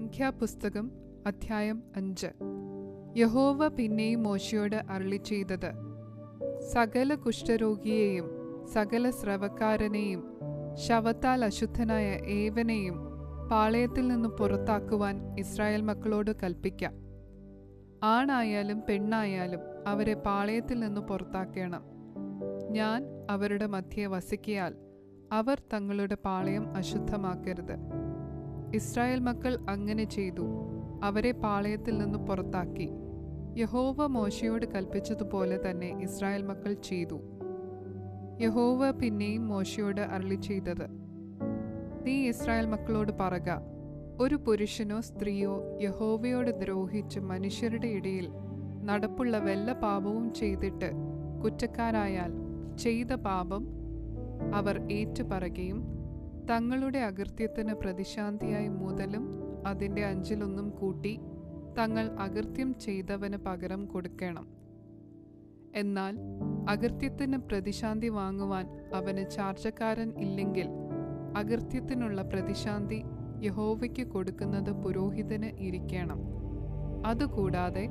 സംഖ്യാപുസ്തകം അധ്യായം 5. യഹോവ പിന്നെയും മോശെയോട് അരുളിച്ചെയ്തത്, സകല കുഷ്ഠരോഗിയെയും സകല സ്രവക്കാരനെയും ശവത്താൽ അശുദ്ധനായ ഏവനെയും പാളയത്തിൽ നിന്ന് പുറത്താക്കുവാൻ ഇസ്രായേൽ മക്കളോട് കൽപ്പിക്കാം. ആണായാലും പെണ്ണായാലും അവരെ പാളയത്തിൽ നിന്ന് പുറത്താക്കണം. ഞാൻ അവരുടെ മധ്യേ വസിക്കയാൽ അവർ തങ്ങളുടെ പാളയം അശുദ്ധമാക്കരുത്. ഇസ്രായേൽ മക്കൾ അങ്ങനെ ചെയ്തു. അവരെ പാളയത്തിൽ നിന്ന് പുറത്താക്കി. യഹോവ മോശെയോട് കൽപ്പിച്ചതുപോലെ തന്നെ ഇസ്രായേൽ മക്കൾ ചെയ്തു. യഹോവ പിന്നെയും മോശെയോട് അരുളിച്ചെയ്തത്, നീ ഇസ്രായേൽ മക്കളോട് പറക, ഒരു പുരുഷനോ സ്ത്രീയോ യഹോവയോട് ദ്രോഹിച്ച് മനുഷ്യരുടെ ഇടയിൽ നടപ്പുള്ള വല്ല പാപവും ചെയ്തിട്ട് കുറ്റക്കാരായാൽ ചെയ്ത പാപം അവർ ഏറ്റുപറയുകയും തങ്ങളുടെ അകൃത്യത്തിന് പ്രതിശാന്തിയായി മുതലും അതിൻ്റെ 5 കൂട്ടി തങ്ങൾ അകൃത്യം ചെയ്തവന് പകരം കൊടുക്കണം. എന്നാൽ അകൃത്യത്തിന് പ്രതിശാന്തി വാങ്ങുവാൻ അവന് ചാർജക്കാരൻ ഇല്ലെങ്കിൽ അകൃത്യത്തിനുള്ള പ്രതിശാന്തി യഹോവയ്ക്ക് കൊടുക്കുന്നത് പുരോഹിതന് ഇരിക്കണം. അതുകൂടാതെ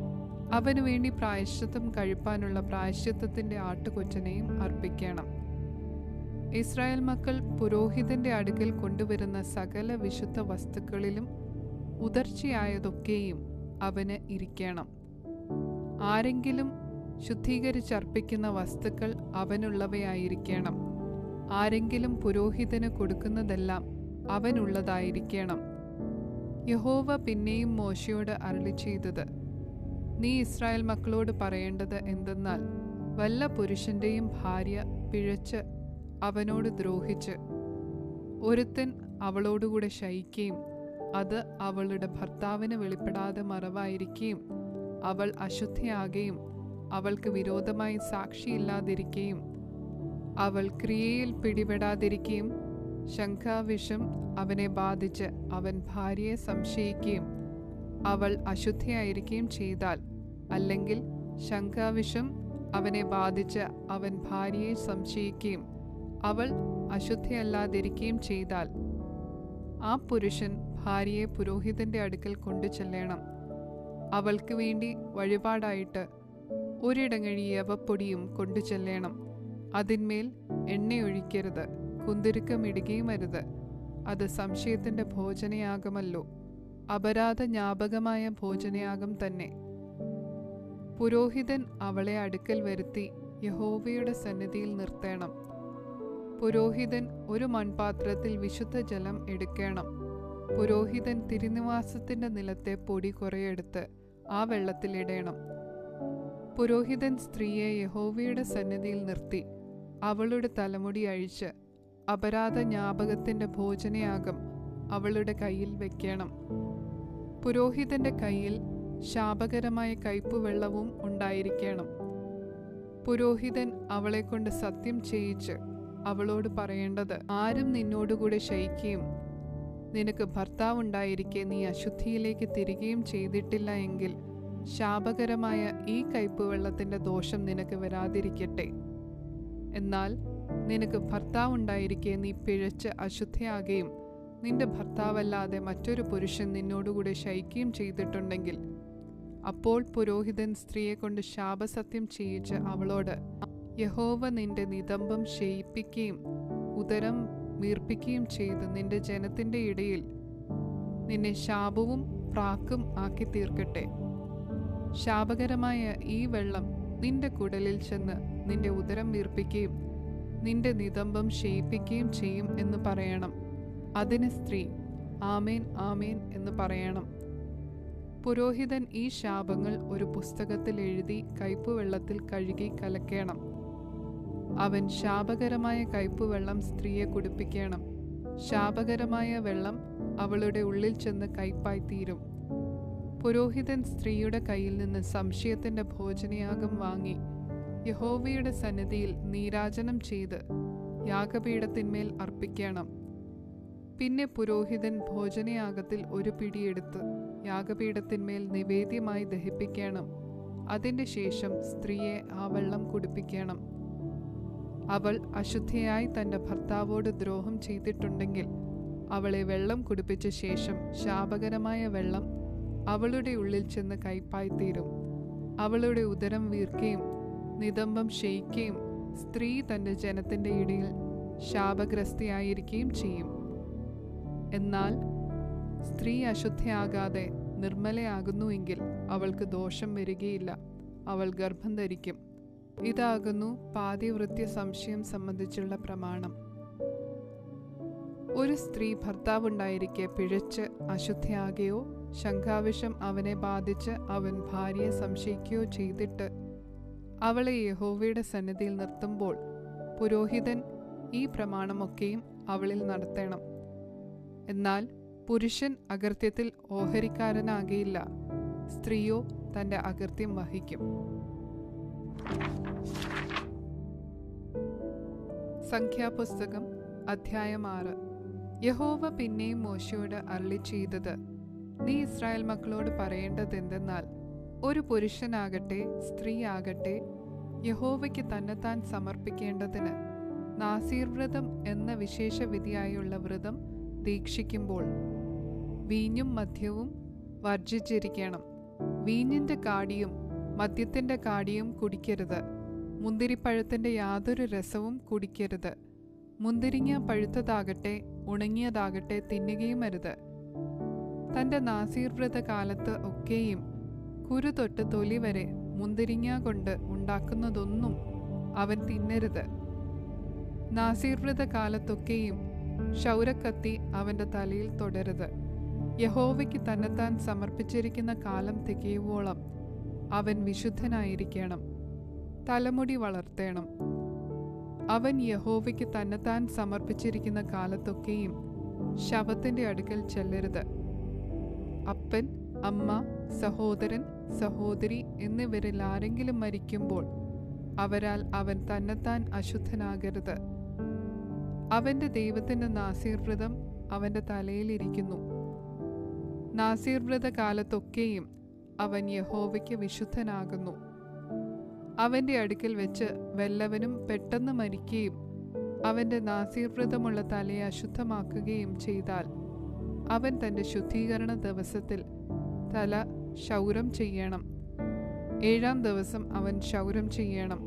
അവനു വേണ്ടി പ്രായശ്ചിത്തം കഴിപ്പാനുള്ള പ്രായശ്ചിത്തത്തിൻ്റെ ആട്ടുകൊറ്റനെയും അർപ്പിക്കണം. ഇസ്രായേൽ മക്കൾ പുരോഹിതന്റെ അടുക്കൽ കൊണ്ടുവരുന്ന സകല വിശുദ്ധ വസ്തുക്കളിലും ഉദർച്ചയായതൊക്കെയും അവന് ഇരിക്കണം. ആരെങ്കിലും ശുദ്ധീകരിച്ചർപ്പിക്കുന്ന വസ്തുക്കൾ അവനുള്ളവയായിരിക്കണം. ആരെങ്കിലും പുരോഹിതന് കൊടുക്കുന്നതെല്ലാം അവനുള്ളതായിരിക്കണം. യഹോവ പിന്നെയും മോശെയോട് അരുളിച്ചെയ്തത്, നീ ഇസ്രായേൽ മക്കളോട് പറയേണ്ടത് എന്തെന്നാൽ, വല്ല പുരുഷന്റെയും ഭാര്യ പിഴച്ച് അവനോട് ദ്രോഹിച്ച് ഒരുത്തൻ അവളോടുകൂടെ ശയിക്കുകയും അത് അവളുടെ ഭർത്താവിന് വെളിപ്പെടാതെ മറവായിരിക്കുകയും അവൾ അശുദ്ധയാകുകയും അവൾക്ക് വിരോധമായി സാക്ഷിയില്ലാതിരിക്കുകയും അവൾ ക്രിയയിൽ പിടിപെടാതിരിക്കുകയും ശംഖാവിഷം അവനെ ബാധിച്ച് അവൻ ഭാര്യയെ സംശയിക്കുകയും അവൾ അശുദ്ധയായിരിക്കുകയും ചെയ്താൽ, അല്ലെങ്കിൽ ശംഖാവിഷം അവനെ ബാധിച്ച് അവൻ ഭാര്യയെ സംശയിക്കുകയും അവൾ അശുദ്ധയല്ലാതിരിക്കുകയും ചെയ്താൽ, ആ പുരുഷൻ ഭാര്യയെ പുരോഹിതന്റെ അടുക്കൽ കൊണ്ടു ചെല്ലണം. അവൾക്ക് വേണ്ടി വഴിപാടായിട്ട് ഒരിടങ്ങഴി യവപ്പൊടിയും കൊണ്ടു ചെല്ലണം. അതിന്മേൽ എണ്ണയൊഴിക്കരുത്, കുന്തുരുക്കമിടുകയും അരുത്. അത് സംശയത്തിന്റെ ഭോജനയാഗമല്ലോ, അപരാധ ജ്ഞാപകമായ ഭോജനയാഗം തന്നെ. പുരോഹിതൻ അവളെ അടുക്കൽ വരുത്തി യഹോവയുടെ സന്നിധിയിൽ നിർത്തേണം. പുരോഹിതൻ ഒരു മൺപാത്രത്തിൽ വിശുദ്ധ ജലം എടുക്കണം. പുരോഹിതൻ തിരുനിവാസത്തിന്റെ നിലത്തെ പൊടി കുറെയെടുത്ത് ആ വെള്ളത്തിൽ ഇടേണം. പുരോഹിതൻ സ്ത്രീയെ യഹോവയുടെ സന്നിധിയിൽ നിർത്തി അവളുടെ തലമുടി അഴിച്ച് അപരാധ ജ്ഞാപകത്തിന്റെ ഭോജനയാഗം അവളുടെ കയ്യിൽ വെക്കണം. പുരോഹിതന്റെ കയ്യിൽ ശാപകരമായ കയ്പുവെള്ളവും ഉണ്ടായിരിക്കണം. പുരോഹിതൻ അവളെ കൊണ്ട് സത്യം ചെയ്യിച്ച് അവളോട് പറയേണ്ടത്, ആരും നിന്നോടുകൂടെ ശയിക്കുകയും നിനക്ക് ഭർത്താവുണ്ടായിരിക്കെ നീ അശുദ്ധിയിലേക്ക് തിരികെയും ചെയ്തിട്ടില്ല എങ്കിൽ ശാപകരമായ ഈ കയ്പുവെള്ളത്തിന്റെ ദോഷം നിനക്ക് വരാതിരിക്കട്ടെ. എന്നാൽ നിനക്ക് ഭർത്താവുണ്ടായിരിക്കെ നീ പിഴച്ച് അശുദ്ധയാകുകയും നിന്റെ ഭർത്താവല്ലാതെ മറ്റൊരു പുരുഷൻ നിന്നോടുകൂടെ ശയിക്കുകയും ചെയ്തിട്ടുണ്ടെങ്കിൽ, അപ്പോൾ പുരോഹിതൻ സ്ത്രീയെ കൊണ്ട് ശാപസത്യം ചെയ്യിച്ച് അവളോട്, യഹോവ നിന്റെ നിതംബം ക്ഷയിപ്പിക്കുകയും ഉദരം വീർപ്പിക്കുകയും ചെയ്ത് നിന്റെ ജനത്തിന്റെ ഇടയിൽ നിന്നെ ശാപവും പ്രാക്കും ആക്കി തീർക്കട്ടെ. ശാപകരമായ ഈ വെള്ളം നിന്റെ കുടലിൽ ചെന്ന് നിന്റെ ഉദരം വീർപ്പിക്കുകയും നിന്റെ നിതംബം ക്ഷയിപ്പിക്കുകയും ചെയ്യും എന്ന് പറയണം. അതിന് സ്ത്രീ ആമേൻ ആമേൻ എന്ന് പറയണം. പുരോഹിതൻ ഈ ശാപങ്ങൾ ഒരു പുസ്തകത്തിൽ എഴുതി കയ്പുവെള്ളത്തിൽ കഴുകി കലക്കണം. അവൻ ശാപകരമായ കയ്പുവെള്ളം സ്ത്രീയെ കുടിപ്പിക്കണം. ശാപകരമായ വെള്ളം അവളുടെ ഉള്ളിൽ ചെന്ന് കയ്പായി തീരും. പുരോഹിതൻ സ്ത്രീയുടെ കയ്യിൽ നിന്ന് സംശയത്തിന്റെ ഭോജനയാഗം വാങ്ങി യഹോവയുടെ സന്നിധിയിൽ നീരാജനം ചെയ്ത് യാഗപീഠത്തിന്മേൽ അർപ്പിക്കണം. പിന്നെ പുരോഹിതൻ ഭോജനയാഗത്തിൽ ഒരു പിടിയെടുത്ത് യാഗപീഠത്തിന്മേൽ നിവേദ്യമായി ദഹിപ്പിക്കണം. അതിൻ്റെ ശേഷം സ്ത്രീയെ ആ വെള്ളം കുടിപ്പിക്കണം. അവൾ അശുദ്ധയായി തൻ്റെ ഭർത്താവോട് ദ്രോഹം ചെയ്തിട്ടുണ്ടെങ്കിൽ അവളെ വെള്ളം കുടിപ്പിച്ച ശേഷം ശാപകരമായ വെള്ളം അവളുടെ ഉള്ളിൽ ചെന്ന് കയ്പായിത്തീരും. അവളുടെ ഉദരം വീർക്കുകയും നിതംബം ക്ഷയിക്കുകയും സ്ത്രീ തൻ്റെ ജനത്തിൻ്റെ ഇടയിൽ ശാപഗ്രസ്തയായിരിക്കുകയും ചെയ്യും. എന്നാൽ സ്ത്രീ അശുദ്ധയാകാതെ നിർമ്മലയാകുന്നുവെങ്കിൽ അവൾക്ക് ദോഷം വരികയില്ല, അവൾ ഗർഭം ധരിക്കും. ഇതാകുന്നു പാതിവൃത്യ സംശയം സംബന്ധിച്ചുള്ള പ്രമാണം. ഒരു സ്ത്രീ ഭർത്താവുണ്ടായിരിക്കെ പിഴച്ച് അശുദ്ധയാകുകയോ ശങ്കാവിഷം അവനെ ബാധിച്ച് അവൻ ഭാര്യയെ സംശയിക്കുകയോ ചെയ്തിട്ട് അവളെ യഹോവയുടെ സന്നിധിയിൽ നിർത്തുമ്പോൾ പുരോഹിതൻ ഈ പ്രമാണമൊക്കെയും അവളിൽ നടത്തണം. എന്നാൽ പുരുഷൻ അകൃത്യത്തിൽ ഓഹരിക്കാരനാകയില്ല, സ്ത്രീയോ തൻ്റെ അകൃത്യം വഹിക്കും. സംഖ്യാപുസ്തകം അധ്യായം 6. യഹോവ പിന്നെയും മോശയോട് അരുളി ചെയ്തത്, നീ ഇസ്രായേൽ മക്കളോട് പറയേണ്ടതെന്തെന്നാൽ, ഒരു പുരുഷനാകട്ടെ സ്ത്രീ ആകട്ടെ യഹോവയ്ക്ക് തന്നെത്താൻ സമർപ്പിക്കേണ്ടതിന് നാസീർ വ്രതം എന്ന വിശേഷവിധിയായുള്ള വ്രതം ദീക്ഷിക്കുമ്പോൾ വീഞ്ഞും മദ്യവും വർജിച്ചിരിക്കണം. വീഞ്ഞിൻ്റെ കാടിയും മദ്യത്തിൻ്റെ കാടിയും കുടിക്കരുത്. മുന്തിരിപ്പഴത്തിൻ്റെ യാതൊരു രസവും കുടിക്കരുത്. മുന്തിരിങ്ങ പഴുത്തതാകട്ടെ ഉണങ്ങിയതാകട്ടെ തിന്നുകയും അരുത്. തൻ്റെ നാസീർ വ്രത കാലത്ത് ഒക്കെയും കുരു തൊട്ട് തൊലി വരെ മുന്തിരിങ്ങ കൊണ്ട് ഉണ്ടാക്കുന്നതൊന്നും അവൻ തിന്നരുത്. നാസീർ വ്രത കാലത്തൊക്കെയും ക്ഷൗരക്കത്തി അവൻ്റെ തലയിൽ തൊടരുത്. യഹോവയ്ക്ക് തന്നെത്താൻ സമർപ്പിച്ചിരിക്കുന്ന കാലം തികയുവോളം അവൻ വിശുദ്ധനായിരിക്കണം, തലമുടി വളർത്തേണം. അവൻ യഹോവയ്ക്ക് തന്നെത്താൻ സമർപ്പിച്ചിരിക്കുന്ന കാലത്തൊക്കെയും ശവത്തിൻ്റെ അടുക്കൽ ചെല്ലരുത്. അപ്പൻ, അമ്മ, സഹോദരൻ, സഹോദരി എന്നിവരിൽ ആരെങ്കിലും മരിക്കുമ്പോൾ അവരാൽ അവൻ തന്നെത്താൻ അശുദ്ധനാകരുത്. അവൻ്റെ ദൈവത്തിൻ്റെ നാസീർ വ്രതം അവൻ്റെ തലയിലിരിക്കുന്നു. നാസീർ വ്രത കാലത്തൊക്കെയും അവൻ യഹോവയ്ക്ക് വിശുദ്ധനാകുന്നു. അവൻ്റെ അടുക്കൽ വെച്ച് വല്ലവനും പെട്ടെന്ന് മരിക്കുകയും അവൻ്റെ നാസീർ വ്രതമുള്ള തലയെ അശുദ്ധമാക്കുകയും ചെയ്താൽ അവൻ തൻ്റെ ശുദ്ധീകരണ ദിവസത്തിൽ തല ക്ഷൗരം ചെയ്യണം. 7-ാം ദിവസം അവൻ ക്ഷൗരം ചെയ്യണം.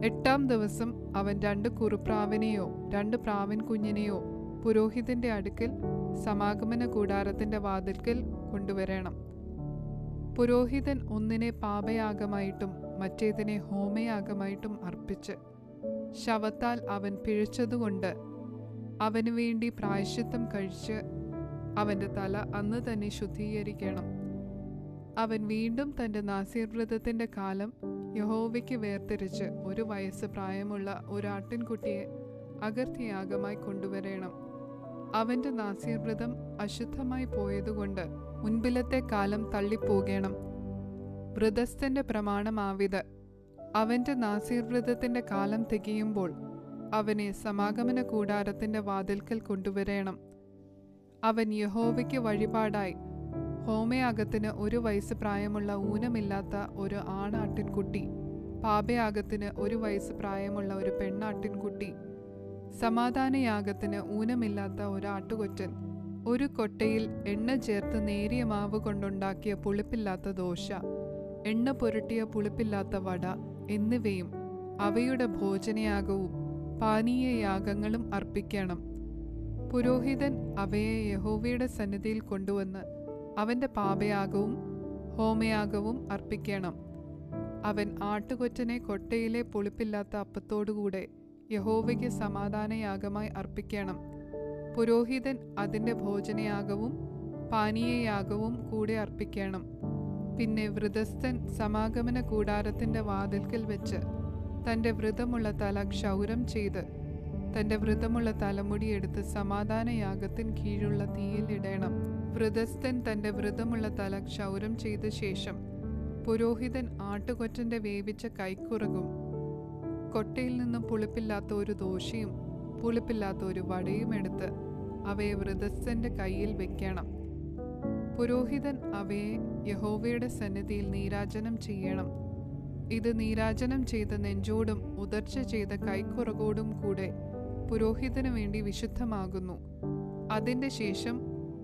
8-ാം ദിവസം അവൻ 2 കുറുപ്രാവിനെയോ 2 പ്രാവിൻ കുഞ്ഞിനെയോ പുരോഹിതന്റെ അടുക്കൽ സമാഗമന കൂടാരത്തിന്റെ വാതിൽക്കൽ കൊണ്ടുവരണം. പുരോഹിതൻ ഒന്നിനെ പാപയാഗമായിട്ടും മറ്റേതിനെ ഹോമയാഗമായിട്ടും അർപ്പിച്ച് ശവത്താൽ അവൻ പിഴച്ചതുകൊണ്ട് അവന് വേണ്ടി പ്രായശ്ചിത്തം കഴിച്ച് അവൻ്റെ തല അന്ന് തന്നെ ശുദ്ധീകരിക്കണം. അവൻ വീണ്ടും തൻ്റെ നാസീർ വ്രതത്തിൻ്റെ കാലം യഹോവയ്ക്ക് വേർതിരിച്ച് 1 വയസ്സ് പ്രായമുള്ള ഒരു ആട്ടിൻകുട്ടിയെ അകൃത്യയാഗമായി കൊണ്ടുവരണം. അവൻ്റെ നാസീർ വ്രതം അശുദ്ധമായി പോയതുകൊണ്ട് മുൻപിലത്തെ കാലം തള്ളിപ്പോകണം. വ്രതസ്ഥന്റെ പ്രമാണമാവിത്, അവൻ്റെ നാസീർ വ്രതത്തിൻ്റെ കാലം തികയുമ്പോൾ അവനെ സമാഗമന കൂടാരത്തിൻ്റെ വാതിൽക്കൽ കൊണ്ടുവരണം. അവൻ യഹോവയ്ക്ക് വഴിപാടായി ഹോമയാഗത്തിന് 1 വയസ്സ് പ്രായമുള്ള ഊനമില്ലാത്ത ഒരു ആണാട്ടിൻകുട്ടി, പാപയാഗത്തിന് 1 വയസ്സ് പ്രായമുള്ള ഒരു പെണ്ണാട്ടിൻകുട്ടി, സമാധാനയാഗത്തിന് ഊനമില്ലാത്ത ഒരു ആട്ടുകൊറ്റൻ, 1 കൊട്ടയിൽ എണ്ണ ചേർത്ത് നേരിയ മാവ് കൊണ്ടുണ്ടാക്കിയ പുളിപ്പില്ലാത്ത ദോശ, എണ്ണ പുരട്ടിയ പുളിപ്പില്ലാത്ത വട എന്നിവയും അവയുടെ ഭോജനയാഗവും പാനീയയാഗങ്ങളും അർപ്പിക്കണം. പുരോഹിതൻ അവയെ യഹോവയുടെ സന്നിധിയിൽ കൊണ്ടുവന്ന് അവൻ്റെ പാപയാഗവും ഹോമയാഗവും അർപ്പിക്കണം. അവൻ ആട്ടുകൊറ്റനെ കൊട്ടയിലെ പുളിപ്പില്ലാത്ത അപ്പത്തോടുകൂടെ യഹോവയ്ക്ക് സമാധാനയാഗമായി അർപ്പിക്കണം. പുരോഹിതൻ അതിൻ്റെ ഭോജനയാഗവും പാനീയയാഗവും കൂടെ അർപ്പിക്കണം. പിന്നെ വ്രതസ്ഥൻ സമാഗമന കൂടാരത്തിൻ്റെ വാതിൽക്കൽ വെച്ച് തൻ്റെ വ്രതമുള്ള തല ക്ഷൗരം ചെയ്ത് തൻ്റെ വ്രതമുള്ള തലമുടിയെടുത്ത് സമാധാനയാഗത്തിന് കീഴുള്ള തീയിലിടണം. വ്രതസ്ഥൻ തൻ്റെ വ്രതമുള്ള തല ക്ഷൗരം ചെയ്ത ശേഷം പുരോഹിതൻ ആട്ടുകൊറ്റൻ്റെ വേവിച്ച കൈക്കുറകും കൊട്ടയിൽ നിന്നും പുളിപ്പില്ലാത്ത ഒരു ദോശയും പുളിപ്പില്ലാത്ത ഒരു വടയും എടുത്ത് അവയെ വ്രതസ്ഥന്റെ കയ്യിൽ വെക്കണം. പുരോഹിതൻ അവയെ യഹോവയുടെ സന്നിധിയിൽ നീരാജനം ചെയ്യണം. ഇത് നീരാജനം ചെയ്ത നെഞ്ചോടും ഉദർച്ച ചെയ്ത കൈക്കുറകോടും കൂടെ പുരോഹിതന് വേണ്ടി വിശുദ്ധമാകുന്നു. അതിൻ്റെ ശേഷം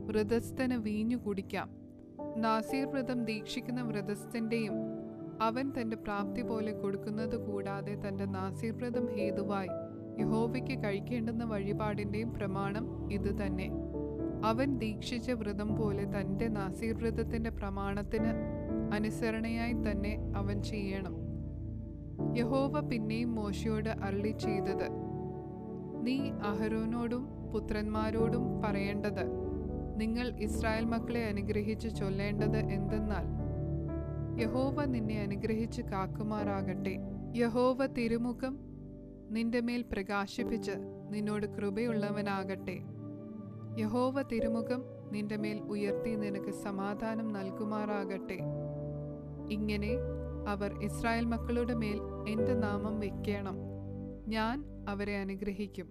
വ്രതസ്ഥന് വീഞ്ഞു കുടിക്കാം. നാസീർ വ്രതം ദീക്ഷിക്കുന്ന വ്രതസ്ഥൻ്റെയും അവൻ തൻ്റെ പ്രാപ്തി പോലെ കൊടുക്കുന്നത് കൂടാതെ തൻ്റെ നാസീർ വ്രതം ഹേതുവായി യഹോവയ്ക്ക് കഴിക്കേണ്ടുന്ന വഴിപാടിൻ്റെയും പ്രമാണം ഇത് തന്നെ. അവൻ ദീക്ഷിച്ച വ്രതം പോലെ തൻ്റെ നാസീർ വ്രതത്തിൻ്റെ പ്രമാണത്തിന് അനുസരണയായി തന്നെ അവൻ ചെയ്യണം. യഹോവ പിന്നെയും മോശയോട് അരുളി ചെയ്തത്, നീ അഹരോനോടും പുത്രന്മാരോടും പറയേണ്ടത്, നിങ്ങൾ ഇസ്രായേൽ മക്കളെ അനുഗ്രഹിച്ച് ചൊല്ലേണ്ടത് എന്തെന്നാൽ, യഹോവ നിന്നെ അനുഗ്രഹിച്ച് കാക്കുമാറാകട്ടെ. യഹോവ തിരുമുഖം നിന്റെ മേൽ പ്രകാശിപ്പിച്ച് നിന്നോട് കൃപയുള്ളവനാകട്ടെ. യഹോവ തിരുമുഖം നിന്റെ മേൽ ഉയർത്തി നിനക്ക് സമാധാനം നൽകുമാറാകട്ടെ. ഇങ്ങനെ അവർ ഇസ്രായേൽ മക്കളുടെ മേൽ എൻ്റെ നാമം വെക്കണം. ഞാൻ അവരെ അനുഗ്രഹിക്കും.